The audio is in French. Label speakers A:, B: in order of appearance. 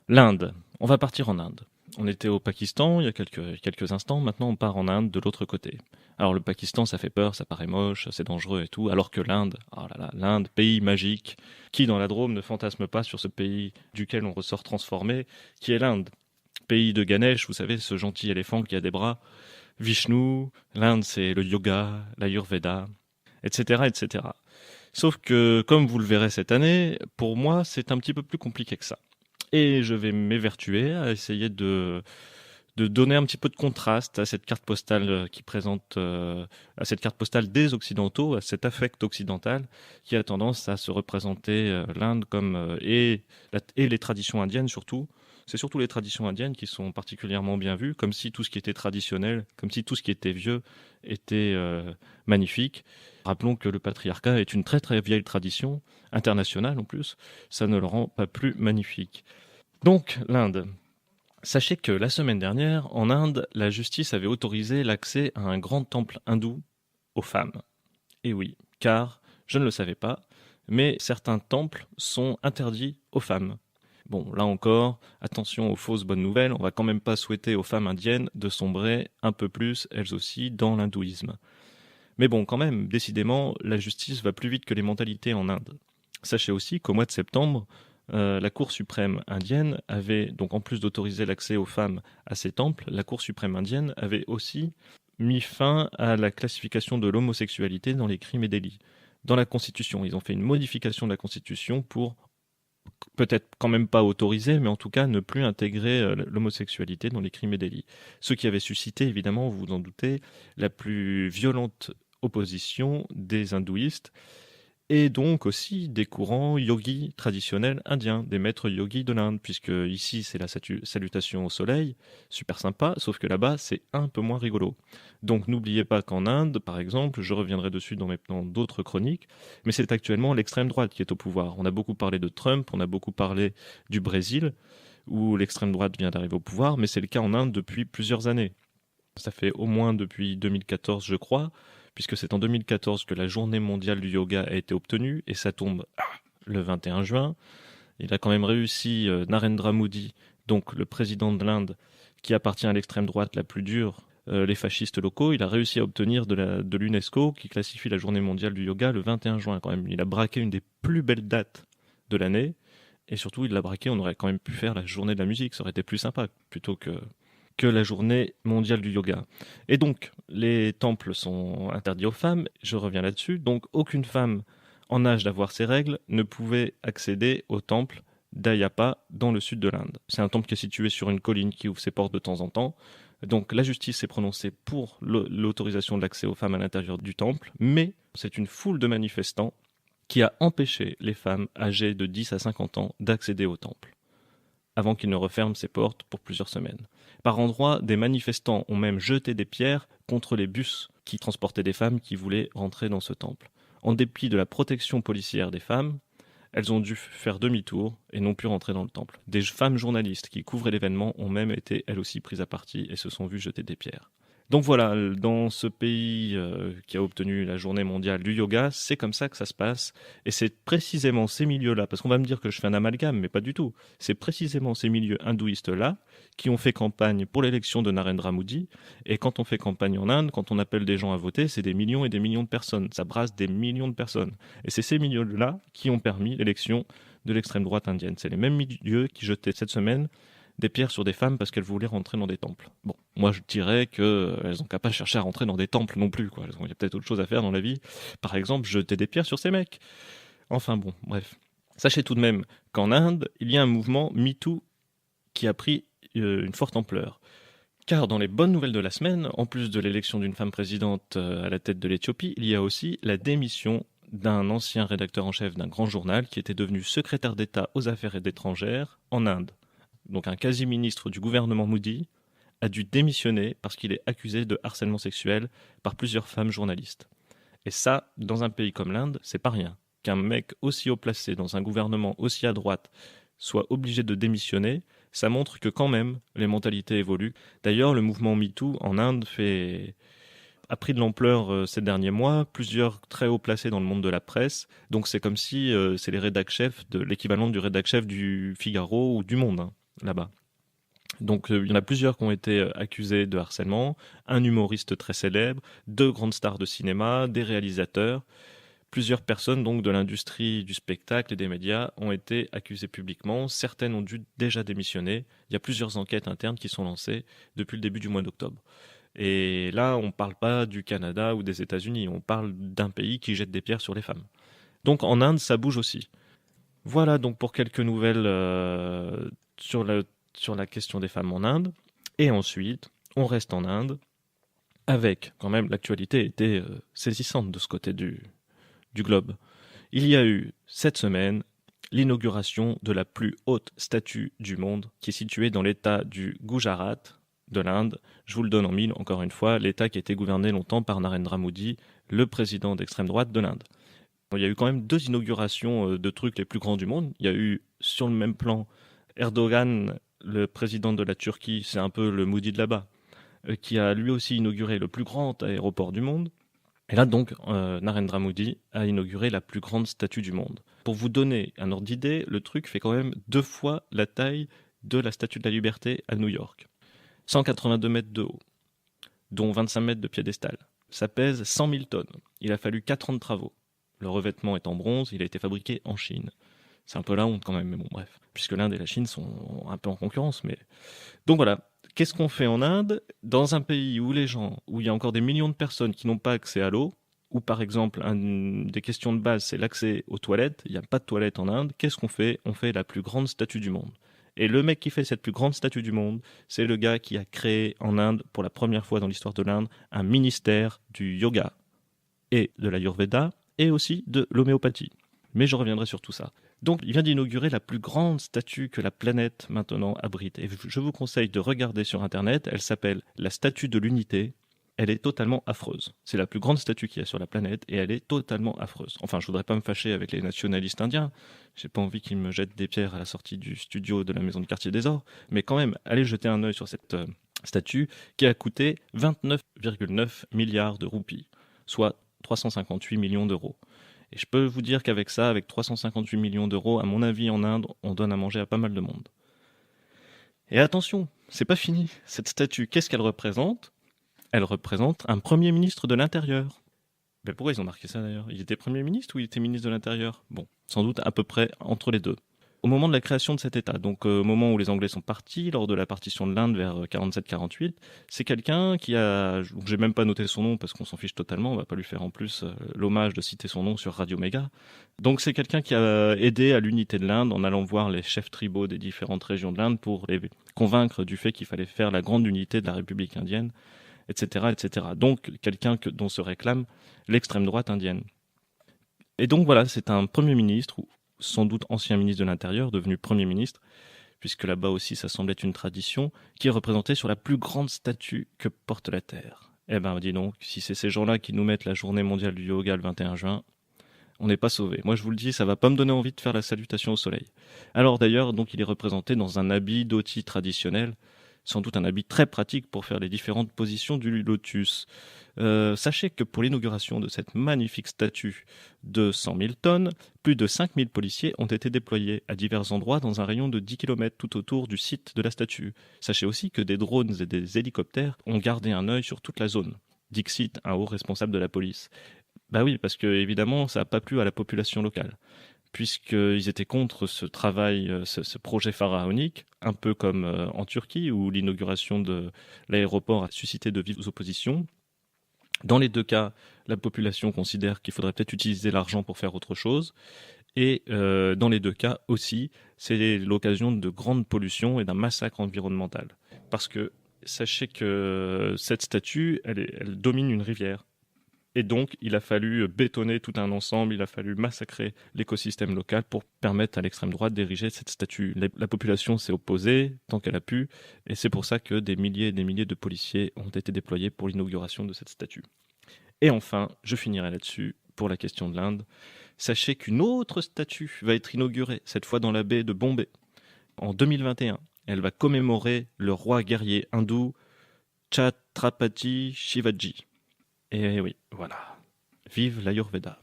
A: L'Inde. On va partir en Inde. On était au Pakistan il y a quelques instants, maintenant on part en Inde de l'autre côté. Alors le Pakistan, ça fait peur, ça paraît moche, c'est dangereux et tout, alors que l'Inde, oh là là, l'Inde, pays magique, qui dans la Drôme ne fantasme pas sur ce pays duquel on ressort transformé, qui est l'Inde. Pays de Ganesh, vous savez, ce gentil éléphant qui a des bras, Vishnu, l'Inde c'est le yoga, l'Ayurveda, etc., etc. Sauf que, comme vous le verrez cette année, pour moi c'est un petit peu plus compliqué que ça. Et je vais m'évertuer à essayer de donner un petit peu de contraste à cette carte postale qui présente, à cette carte postale des Occidentaux, à cet affect occidental qui a tendance à se représenter l'Inde comme et les traditions indiennes surtout. C'est surtout les traditions indiennes qui sont particulièrement bien vues, comme si tout ce qui était traditionnel, comme si tout ce qui était vieux était magnifique. Rappelons que le patriarcat est une très très vieille tradition, internationale en plus, ça ne le rend pas plus magnifique. Donc, l'Inde. Sachez que la semaine dernière, en Inde, la justice avait autorisé l'accès à un grand temple hindou aux femmes. Et oui, car, je ne le savais pas, mais certains temples sont interdits aux femmes. Bon, là encore, attention aux fausses bonnes nouvelles, on va quand même pas souhaiter aux femmes indiennes de sombrer un peu plus, elles aussi, dans l'hindouisme. Mais bon, quand même, décidément, la justice va plus vite que les mentalités en Inde. Sachez aussi qu'au mois de septembre, la Cour suprême indienne avait, donc en plus d'autoriser l'accès aux femmes à ces temples, la Cour suprême indienne avait aussi mis fin à la classification de l'homosexualité dans les crimes et délits. Dans la Constitution, ils ont fait une modification de la Constitution pour peut-être quand même pas autoriser, mais en tout cas ne plus intégrer l'homosexualité dans les crimes et délits. Ce qui avait suscité, évidemment, vous vous en doutez, la plus violente opposition des hindouistes et donc aussi des courants yogis traditionnels indiens, des maîtres yogis de l'Inde, puisque ici c'est la salutation au soleil, super sympa, sauf que là-bas c'est un peu moins rigolo. Donc n'oubliez pas qu'en Inde, par exemple, je reviendrai dessus dans d'autres chroniques, mais c'est actuellement l'extrême droite qui est au pouvoir. On a beaucoup parlé de Trump, on a beaucoup parlé du Brésil, où l'extrême droite vient d'arriver au pouvoir, mais c'est le cas en Inde depuis plusieurs années. Ça fait au moins depuis 2014, je crois, puisque c'est en 2014 que la journée mondiale du yoga a été obtenue, et ça tombe le 21 juin. Il a quand même réussi, Narendra Modi, donc le président de l'Inde, qui appartient à l'extrême droite la plus dure, les fascistes locaux, il a réussi à obtenir de l'UNESCO, qui classifie la journée mondiale du yoga, le 21 juin quand même. Il a braqué une des plus belles dates de l'année, et surtout il l'a braqué, on aurait quand même pu faire la journée de la musique, ça aurait été plus sympa, plutôt que la journée mondiale du yoga. Et donc, les temples sont interdits aux femmes, je reviens là-dessus, donc aucune femme en âge d'avoir ses règles ne pouvait accéder au temple d'Ayappa dans le sud de l'Inde. C'est un temple qui est situé sur une colline qui ouvre ses portes de temps en temps. Donc la justice s'est prononcée pour l'autorisation de l'accès aux femmes à l'intérieur du temple, mais c'est une foule de manifestants qui a empêché les femmes âgées de 10 à 50 ans d'accéder au temple avant qu'il ne referme ses portes pour plusieurs semaines. Par endroits, des manifestants ont même jeté des pierres contre les bus qui transportaient des femmes qui voulaient rentrer dans ce temple. En dépit de la protection policière des femmes, elles ont dû faire demi-tour et n'ont pu rentrer dans le temple. Des femmes journalistes qui couvraient l'événement ont même été elles aussi prises à partie et se sont vues jeter des pierres. Donc voilà, dans ce pays qui a obtenu la journée mondiale du yoga, c'est comme ça que ça se passe. Et c'est précisément ces milieux-là, parce qu'on va me dire que je fais un amalgame, mais pas du tout. C'est précisément ces milieux hindouistes-là qui ont fait campagne pour l'élection de Narendra Modi. Et quand on fait campagne en Inde, quand on appelle des gens à voter, c'est des millions et des millions de personnes. Ça brasse des millions de personnes. Et c'est ces milieux-là qui ont permis l'élection de l'extrême droite indienne. C'est les mêmes milieux qui jetaient cette semaine des pierres sur des femmes parce qu'elles voulaient rentrer dans des temples. Bon, moi je dirais qu'elles n'ont qu'à pas chercher à rentrer dans des temples non plus, quoi. Il y a peut-être autre chose à faire dans la vie. Par exemple, jeter des pierres sur ces mecs. Enfin bon, bref. Sachez tout de même qu'en Inde, il y a un mouvement MeToo qui a pris une forte ampleur. Car dans les bonnes nouvelles de la semaine, en plus de l'élection d'une femme présidente à la tête de l'Éthiopie, il y a aussi la démission d'un ancien rédacteur en chef d'un grand journal qui était devenu secrétaire d'État aux affaires étrangères en Inde. Donc un quasi-ministre du gouvernement Modi, a dû démissionner parce qu'il est accusé de harcèlement sexuel par plusieurs femmes journalistes. Et ça, dans un pays comme l'Inde, c'est pas rien. Qu'un mec aussi haut placé dans un gouvernement aussi à droite soit obligé de démissionner, ça montre que quand même les mentalités évoluent. D'ailleurs, le mouvement MeToo en Inde a pris de l'ampleur ces derniers mois, plusieurs très haut placés dans le monde de la presse. Donc c'est comme si c'est les rédac chefs de l'équivalent du rédac chef du Figaro ou du Monde, hein. là-bas. Donc il y en a plusieurs qui ont été accusés de harcèlement, un humoriste très célèbre, 2 grandes stars de cinéma, des réalisateurs. Plusieurs personnes donc de l'industrie du spectacle et des médias ont été accusées publiquement. Certaines ont dû déjà démissionner. Il y a plusieurs enquêtes internes qui sont lancées depuis le début du mois d'octobre. Et là, on ne parle pas du Canada ou des États-Unis, on parle d'un pays qui jette des pierres sur les femmes. Donc en Inde, ça bouge aussi. Voilà donc pour quelques nouvelles sur la question des femmes en Inde. Et ensuite, on reste en Inde avec quand même l'actualité était saisissante de ce côté du globe. Il y a eu cette semaine l'inauguration de la plus haute statue du monde qui est située dans l'état du Gujarat de l'Inde. Je vous le donne en mille, encore une fois, l'état qui a été gouverné longtemps par Narendra Modi, le président d'extrême droite de l'Inde. Il y a eu quand même 2 inaugurations de trucs les plus grands du monde. Il y a eu sur le même plan Erdogan, le président de la Turquie, c'est un peu le Modi de là-bas, qui a lui aussi inauguré le plus grand aéroport du monde. Et là donc, Narendra Modi a inauguré la plus grande statue du monde. Pour vous donner un ordre d'idée, le truc fait quand même 2 fois la taille de la Statue de la Liberté à New York. 182 mètres de haut, dont 25 mètres de piédestal. Ça pèse 100 000 tonnes. Il a fallu 4 ans de travaux. Le revêtement est en bronze, il a été fabriqué en Chine. C'est un peu la honte quand même, mais bon bref. Puisque l'Inde et la Chine sont un peu en concurrence, mais... Donc voilà, qu'est-ce qu'on fait en Inde dans un pays où où il y a encore des millions de personnes qui n'ont pas accès à l'eau, où par exemple, des questions de base, c'est l'accès aux toilettes, il n'y a pas de toilettes en Inde, qu'est-ce qu'on fait? On fait la plus grande statue du monde. Et le mec qui fait cette plus grande statue du monde, c'est le gars qui a créé en Inde, pour la première fois dans l'histoire de l'Inde, un ministère du yoga et de l'Ayurveda, et aussi de l'homéopathie. Mais je reviendrai sur tout ça. Donc, il vient d'inaugurer la plus grande statue que la planète maintenant abrite. Et je vous conseille de regarder sur Internet. Elle s'appelle la Statue de l'Unité. Elle est totalement affreuse. C'est la plus grande statue qu'il y a sur la planète et elle est totalement affreuse. Enfin, je voudrais pas me fâcher avec les nationalistes indiens. J'ai pas envie qu'ils me jettent des pierres à la sortie du studio de la Maison du Quartier des Ors. Mais quand même, allez jeter un œil sur cette statue qui a coûté 29,9 milliards de roupies, soit 358 millions d'euros. Et je peux vous dire qu'avec ça, avec 358 millions d'euros, à mon avis, en Inde, on donne à manger à pas mal de monde. Et attention, c'est pas fini. Cette statue, qu'est-ce qu'elle représente? Elle représente un Premier ministre de l'Intérieur. Mais pourquoi ils ont marqué ça d'ailleurs? Il était Premier ministre ou il était ministre de l'Intérieur? Bon, sans doute à peu près entre les deux. Au moment de la création de cet État, donc au moment où les Anglais sont partis, lors de la partition de l'Inde vers 47-48, c'est quelqu'un qui a... J'ai même pas noté son nom parce qu'on s'en fiche totalement, on va pas lui faire en plus l'hommage de citer son nom sur Radio Méga. Donc c'est quelqu'un qui a aidé à l'unité de l'Inde en allant voir les chefs tribaux des différentes régions de l'Inde pour les convaincre du fait qu'il fallait faire la grande unité de la République indienne, etc. etc. Donc quelqu'un dont se réclame l'extrême droite indienne. Et donc voilà, c'est un Premier ministre, sans doute ancien ministre de l'Intérieur, devenu Premier ministre, puisque là-bas aussi ça semble être une tradition, qui est représenté sur la plus grande statue que porte la Terre. Eh ben dis donc, si c'est ces gens-là qui nous mettent la journée mondiale du yoga le 21 juin, on n'est pas sauvé. Moi je vous le dis, ça va pas me donner envie de faire la salutation au soleil. Alors d'ailleurs, donc il est représenté dans un habit dhoti traditionnel, sans doute un habit très pratique pour faire les différentes positions du lotus. Sachez que pour l'inauguration de cette magnifique statue de 100 000 tonnes, plus de 5 000 policiers ont été déployés à divers endroits dans un rayon de 10 km tout autour du site de la statue. Sachez aussi que des drones et des hélicoptères ont gardé un œil sur toute la zone. Dixit, un haut responsable de la police. Bah oui, parce que évidemment, ça n'a pas plu à la population locale, puisqu'ils étaient contre ce travail, ce projet pharaonique, un peu comme en Turquie, où l'inauguration de l'aéroport a suscité de vives oppositions. Dans les 2 cas, la population considère qu'il faudrait peut-être utiliser l'argent pour faire autre chose. Et dans les 2 cas aussi, c'est l'occasion de grandes pollutions et d'un massacre environnemental. Parce que sachez que cette statue, elle domine une rivière. Et donc, il a fallu bétonner tout un ensemble, il a fallu massacrer l'écosystème local pour permettre à l'extrême droite d'ériger cette statue. La population s'est opposée tant qu'elle a pu, et c'est pour ça que des milliers et des milliers de policiers ont été déployés pour l'inauguration de cette statue. Et enfin, je finirai là-dessus pour la question de l'Inde. Sachez qu'une autre statue va être inaugurée, cette fois dans la baie de Bombay, en 2021. Elle va commémorer le roi guerrier hindou Chhatrapati Shivaji. Et oui, voilà. Vive l'Ayurveda.